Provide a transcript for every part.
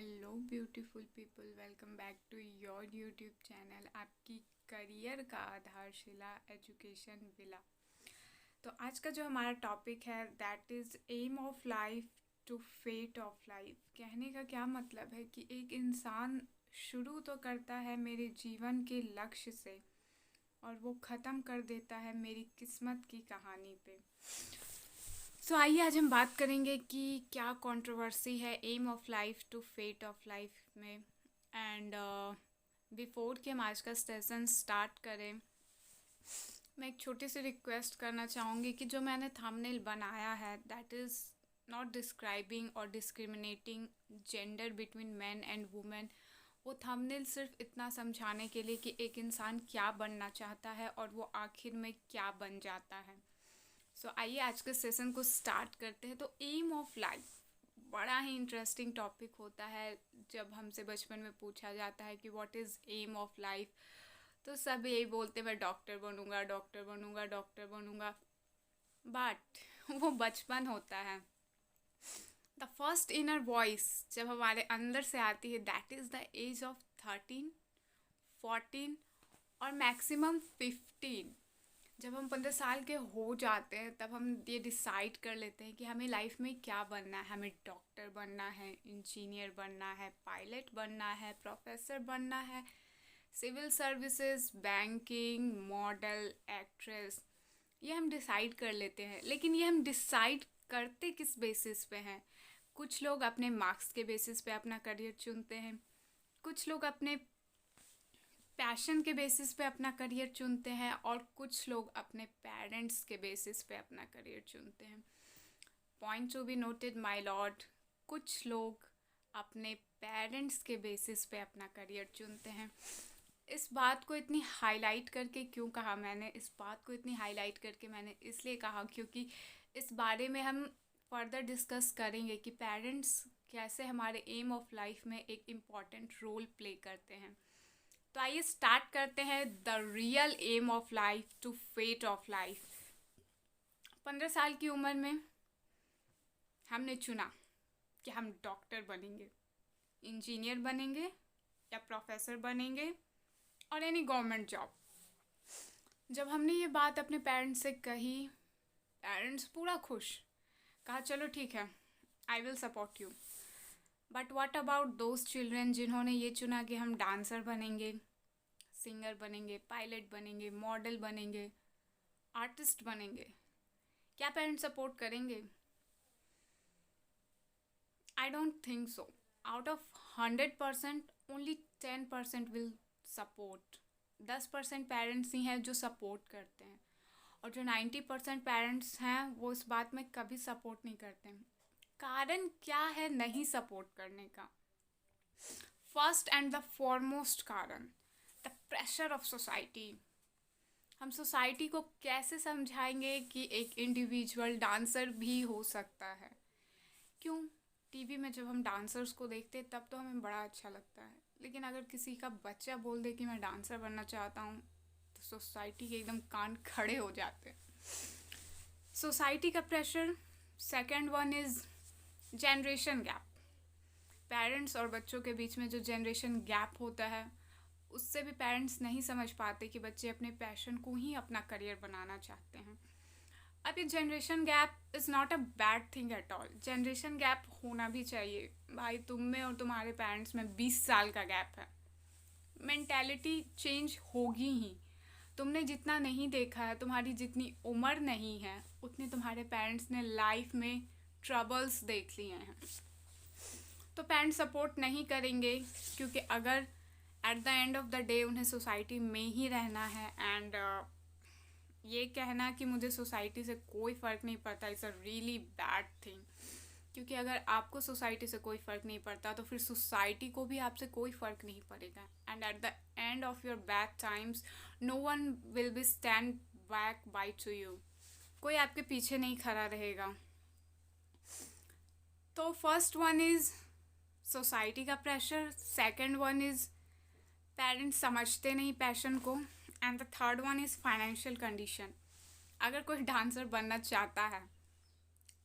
Hello beautiful people, welcome back to your YouTube channel, आपकी career का आधारशिला education villa. तो आज का जो हमारा टॉपिक है that is aim of life to fate of life. कहने का क्या मतलब है कि एक इंसान शुरू तो करता है मेरे जीवन के लक्ष्य से और वो ख़त्म कर देता है मेरी किस्मत की कहानी पे। तो आइए आज हम बात करेंगे कि क्या कंट्रोवर्सी है aim of life to fate of life में। एंड बिफोर कि हम आज का सेशन स्टार्ट करें, मैं एक छोटी सी रिक्वेस्ट करना चाहूँगी कि जो मैंने थंबनेल बनाया है दैट इज़ नॉट डिस्क्राइबिंग और discriminating gender between man and women. वो थंबनेल सिर्फ इतना समझाने के लिए कि एक इंसान क्या बनना चाहता है और वो आखिर में क्या बन जाता है। आइए आज के सेशन को स्टार्ट करते हैं। तो एम ऑफ लाइफ बड़ा ही इंटरेस्टिंग टॉपिक होता है। जब हमसे बचपन में पूछा जाता है कि what is aim of life, तो सब यही बोलते मैं डॉक्टर बनूंगा, डॉक्टर बनूंगा, डॉक्टर बनूंगा। बट वो बचपन होता है। द फर्स्ट इनर वॉइस जब हमारे अंदर से आती है that is the age of 13, 14 और मैक्सिमम 15। जब हम 15 साल के हो जाते हैं तब हम ये डिसाइड कर लेते हैं कि हमें लाइफ में क्या बनना है। हमें डॉक्टर बनना है, इंजीनियर बनना है, पायलट बनना है, प्रोफेसर बनना है, civil services, banking, model, actress, ये हम डिसाइड कर लेते हैं। लेकिन ये हम डिसाइड करते किस बेसिस पे हैं? कुछ लोग अपने मार्क्स के बेसिस पे अपना करियर चुनते हैं, कुछ लोग अपने पैशन के बेसिस पे अपना करियर चुनते हैं और कुछ लोग अपने पेरेंट्स के बेसिस पे अपना करियर चुनते हैं। Point to be noted my Lord, कुछ लोग अपने पेरेंट्स के बेसिस पे अपना करियर चुनते हैं। इस बात को इतनी हाईलाइट करके क्यों कहा मैंने? इस बात को इतनी हाईलाइट करके मैंने इसलिए कहा क्योंकि इस बारे में हम फर्दर डिस्कस करेंगे कि पेरेंट्स कैसे हमारे एम ऑफ लाइफ में एक इम्पॉर्टेंट रोल प्ले करते हैं। तो आइए स्टार्ट करते हैं the real aim of life to fate of life. 15 साल की उम्र में हमने चुना कि हम डॉक्टर बनेंगे, इंजीनियर बनेंगे या प्रोफेसर बनेंगे और एनी गवर्नमेंट जॉब। जब हमने ये बात अपने पेरेंट्स से कही, पेरेंट्स पूरा खुश, कहा चलो ठीक है, I will support you. But what about those children जिन्होंने ये चुना कि हम डांसर बनेंगे, सिंगर बनेंगे, पायलट बनेंगे, मॉडल बनेंगे, आर्टिस्ट बनेंगे? क्या पेरेंट्स सपोर्ट करेंगे? I don't think so. Out of 100% only 10% will support. 10% parents ही हैं जो सपोर्ट करते हैं और जो 90% पेरेंट्स हैं वो इस बात में कभी सपोर्ट नहीं करते हैं। कारण क्या है नहीं सपोर्ट करने का? फर्स्ट एंड द फॉरमोस्ट कारण, द प्रेशर ऑफ सोसाइटी। हम सोसाइटी को कैसे समझाएंगे कि एक इंडिविजुअल डांसर भी हो सकता है? क्यों? टीवी में जब हम डांसर्स को देखते हैं तब तो हमें बड़ा अच्छा लगता है, लेकिन अगर किसी का बच्चा बोल दे कि मैं डांसर बनना चाहता हूँ तो सोसाइटी के एकदम कान खड़े हो जाते हैं। सोसाइटी का pressure. Second one is generation gap. Parents और बच्चों के बीच में जो जनरेशन गैप होता है उससे भी पेरेंट्स नहीं समझ पाते कि बच्चे अपने पैशन को ही अपना करियर बनाना चाहते हैं। अब ये generation gap is not a bad thing at all. Generation gap होना भी चाहिए भाई। तुम में और तुम्हारे पेरेंट्स में 20 साल का गैप है, मेंटालिटी चेंज होगी ही। तुमने जितना नहीं देखा है, तुम्हारी जितनी उम्र नहीं है, उतने तुम्हारे पेरेंट्स ने लाइफ में ट्रबल्स देख लिए हैं। तो पेरेंट्स सपोर्ट नहीं करेंगे क्योंकि अगर eight the end of the day उन्हें सोसाइटी में ही रहना है एंड ये कहना कि मुझे सोसाइटी से कोई फ़र्क नहीं पड़ता is a really bad thing. क्योंकि अगर आपको सोसाइटी से कोई फ़र्क नहीं पड़ता तो फिर सोसाइटी को भी आपसे कोई फ़र्क नहीं पड़ेगा। And at the end of your bad times no one will be stand back by to you. कोई आपके पीछे नहीं खड़ा रहेगा। तो फर्स्ट वन इज़ सोसाइटी का pressure, second one is parents समझते नहीं पैशन को, and the third one is financial condition. अगर कोई डांसर बनना चाहता है,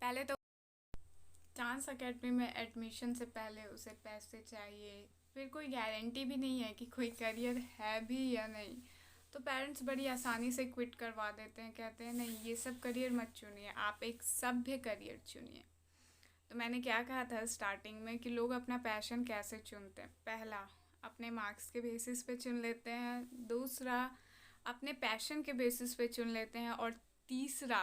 पहले तो डांस अकेडमी में एडमिशन से पहले उसे पैसे चाहिए, फिर कोई गारंटी भी नहीं है कि कोई करियर है भी या नहीं। तो पेरेंट्स बड़ी आसानी से क्विट करवा देते हैं, कहते हैं नहीं ये सब करियर मत चुनिए, आप एक सभ्य करियर चुनिए। तो मैंने क्या कहा था स्टार्टिंग में कि लोग अपना पैशन कैसे चुनते हैं। पहला, अपने मार्क्स के बेसिस पे चुन लेते हैं। दूसरा, अपने पैशन के बेसिस पे चुन लेते हैं। और तीसरा,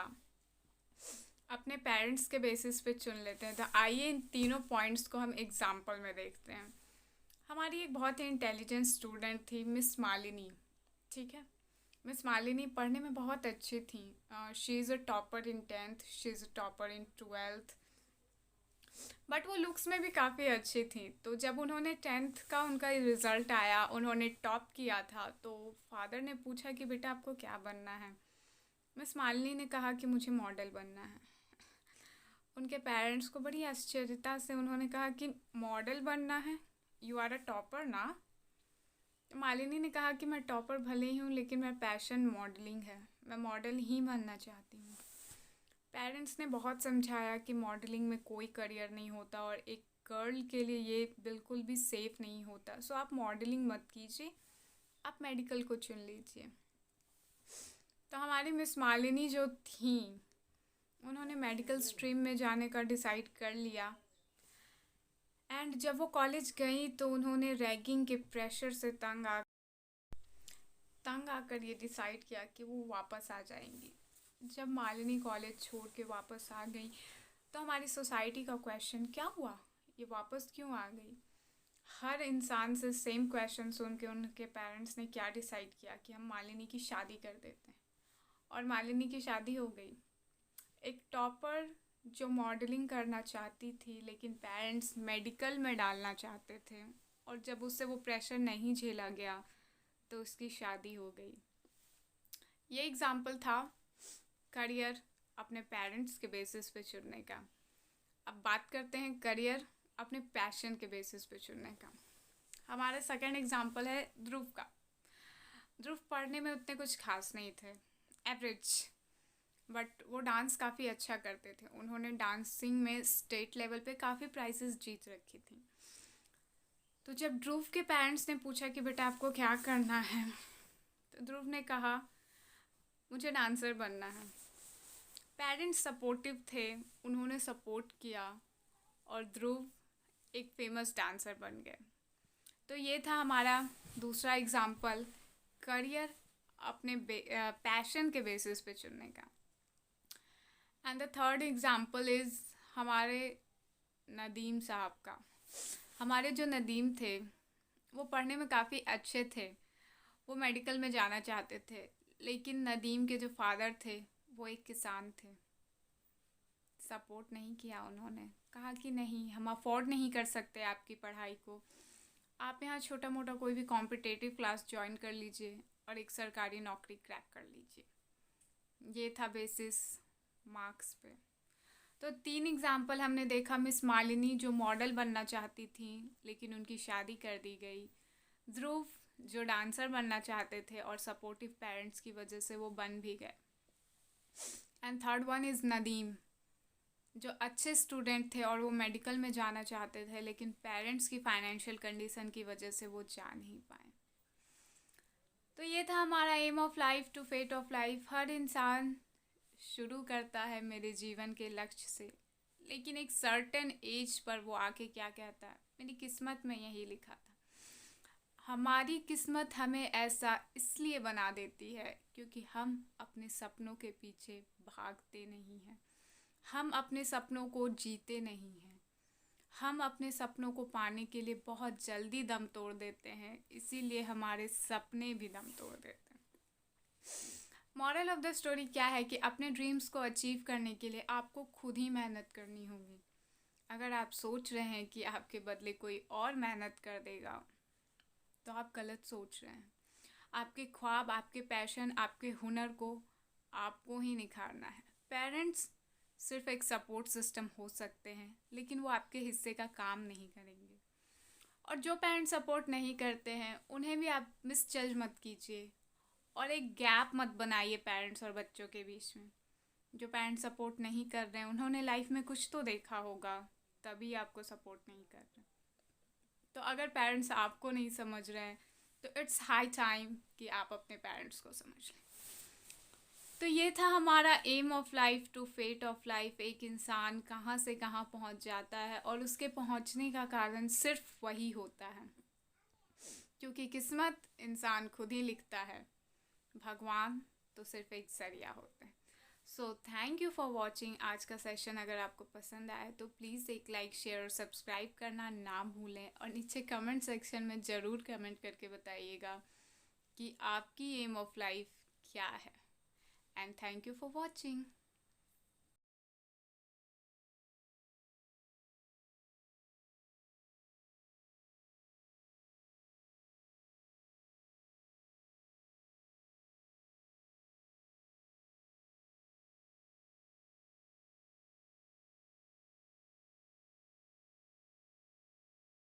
अपने पेरेंट्स के बेसिस पे चुन लेते हैं। तो आइए इन तीनों पॉइंट्स को हम एग्जाम्पल में देखते हैं। हमारी एक बहुत ही इंटेलिजेंट स्टूडेंट थी, मिस मालिनी। ठीक है, मिस मालिनी पढ़ने में बहुत अच्छी थी। She is a topper in 10th, she is a topper in 12th, but वो लुक्स में भी काफ़ी अच्छी थी। तो जब उन्होंने 10th का उनका रिज़ल्ट आया, उन्होंने टॉप किया था, तो फादर ने पूछा कि बेटा आपको क्या बनना है। मिस मालिनी ने कहा कि मुझे मॉडल बनना है। उनके पेरेंट्स को बड़ी आश्चर्यता से उन्होंने कहा कि मॉडल बनना है, यू आर अ टॉपर ना। तो मालिनी ने कहा कि मैं टॉपर भले ही हूँ, लेकिन मेरा पैशन मॉडलिंग है, मैं मॉडल ही बनना चाहती हूँ। पेरेंट्स ने बहुत समझाया कि मॉडलिंग में कोई करियर नहीं होता और एक गर्ल के लिए ये बिल्कुल भी सेफ़ नहीं होता, सो आप मॉडलिंग मत कीजिए, आप मेडिकल को चुन लीजिए। तो हमारी मिस मालिनी जो थी, उन्होंने मेडिकल स्ट्रीम में जाने का डिसाइड कर लिया। एंड जब वो कॉलेज गई तो उन्होंने रैगिंग के प्रेशर से तंग आकर ये डिसाइड किया कि वो वापस आ जाएंगी। जब मालिनी कॉलेज छोड़ के वापस आ गई तो हमारी सोसाइटी का क्वेश्चन क्या हुआ, ये वापस क्यों आ गई। हर इंसान से सेम क्वेश्चन सुन के उनके पेरेंट्स ने क्या डिसाइड किया कि हम मालिनी की शादी कर देते हैं। और मालिनी की शादी हो गई। एक टॉपर जो मॉडलिंग करना चाहती थी, लेकिन पेरेंट्स मेडिकल में डालना चाहते थे, और जब उससे वो प्रेशर नहीं झेला गया तो उसकी शादी हो गई। ये एग्ज़ाम्पल था करियर अपने पेरेंट्स के बेसिस पे चुनने का। अब बात करते हैं करियर अपने पैशन के बेसिस पे चुनने का। हमारा सेकंड एग्जाम्पल है ध्रुव का। ध्रुव पढ़ने में उतने कुछ खास नहीं थे, एवरेज, बट वो डांस काफ़ी अच्छा करते थे। उन्होंने डांसिंग में स्टेट लेवल पे काफ़ी प्राइजेस जीत रखी थी। तो जब ध्रुव के पेरेंट्स ने पूछा कि बेटा आपको क्या करना है, तो ध्रुव ने कहा मुझे डांसर बनना है। पेरेंट्स सपोर्टिव थे, उन्होंने सपोर्ट किया और ध्रुव एक फेमस डांसर बन गए। तो ये था हमारा दूसरा एग्जाम्पल, करियर अपने पैशन के बेसिस पे चुनने का। And the third example is हमारे नदीम साहब का। हमारे जो नदीम थे वो पढ़ने में काफ़ी अच्छे थे, वो मेडिकल में जाना चाहते थे, लेकिन नदीम के जो फादर थे वो एक किसान थे। सपोर्ट नहीं किया उन्होंने, कहा कि नहीं हम अफोर्ड नहीं कर सकते आपकी पढ़ाई को, आप यहाँ छोटा मोटा कोई भी कॉम्पिटिटिव क्लास ज्वाइन कर लीजिए और एक सरकारी नौकरी क्रैक कर लीजिए। ये था बेसिस मार्क्स पे। तो 3 एग्जाम्पल हमने देखा, मिस मालिनी जो मॉडल बनना चाहती थी लेकिन उनकी शादी कर दी गई, ध्रुव जो डांसर बनना चाहते थे और सपोर्टिव पेरेंट्स की वजह से वो बन भी गए, and third one is Nadeem जो अच्छे स्टूडेंट थे और वो मेडिकल में जाना चाहते थे, लेकिन पेरेंट्स की फाइनेंशियल कंडीशन की वजह से वो जा नहीं पाए। तो ये था हमारा aim of life to fate of life. हर इंसान शुरू करता है मेरे जीवन के लक्ष्य से, लेकिन एक सर्टेन एज पर वो आके क्या कहता है, मेरी किस्मत में यही लिखा था। हमारी किस्मत हमें ऐसा इसलिए बना देती है क्योंकि हम अपने सपनों के पीछे भागते नहीं हैं, हम अपने सपनों को जीते नहीं हैं, हम अपने सपनों को पाने के लिए बहुत जल्दी दम तोड़ देते हैं, इसीलिए हमारे सपने भी दम तोड़ देते हैं। मॉरल ऑफ द स्टोरी क्या है कि अपने ड्रीम्स को अचीव करने के लिए आपको खुद ही मेहनत करनी होगी। अगर आप सोच रहे हैं कि आपके बदले कोई और मेहनत कर देगा तो आप गलत सोच रहे हैं। आपके ख्वाब, आपके पैशन, आपके हुनर को आपको ही निखारना है। पेरेंट्स सिर्फ एक सपोर्ट सिस्टम हो सकते हैं, लेकिन वो आपके हिस्से का काम नहीं करेंगे। और जो पेरेंट्स सपोर्ट नहीं करते हैं उन्हें भी आप मिसजज मत कीजिए और एक गैप मत बनाइए पेरेंट्स और बच्चों के बीच में। जो पेरेंट्स सपोर्ट नहीं कर रहे हैं उन्होंने लाइफ में कुछ तो देखा होगा, तभी आपको सपोर्ट नहीं कर रहे। तो अगर पेरेंट्स आपको नहीं समझ रहे हैं तो इट्स हाई टाइम कि आप अपने पेरेंट्स को समझ लें। तो ये था हमारा aim of life to fate of life. एक इंसान कहाँ से कहाँ पहुँच जाता है और उसके पहुँचने का कारण सिर्फ वही होता है, क्योंकि किस्मत इंसान खुद ही लिखता है, भगवान तो सिर्फ एक जरिया होते हैं। So thank you for watching. आज का सेशन अगर आपको पसंद आए तो प्लीज़ एक लाइक, शेयर और सब्सक्राइब करना ना भूलें, और नीचे कमेंट सेक्शन में ज़रूर कमेंट करके बताइएगा कि आपकी एम ऑफ लाइफ क्या है। And thank you for watching.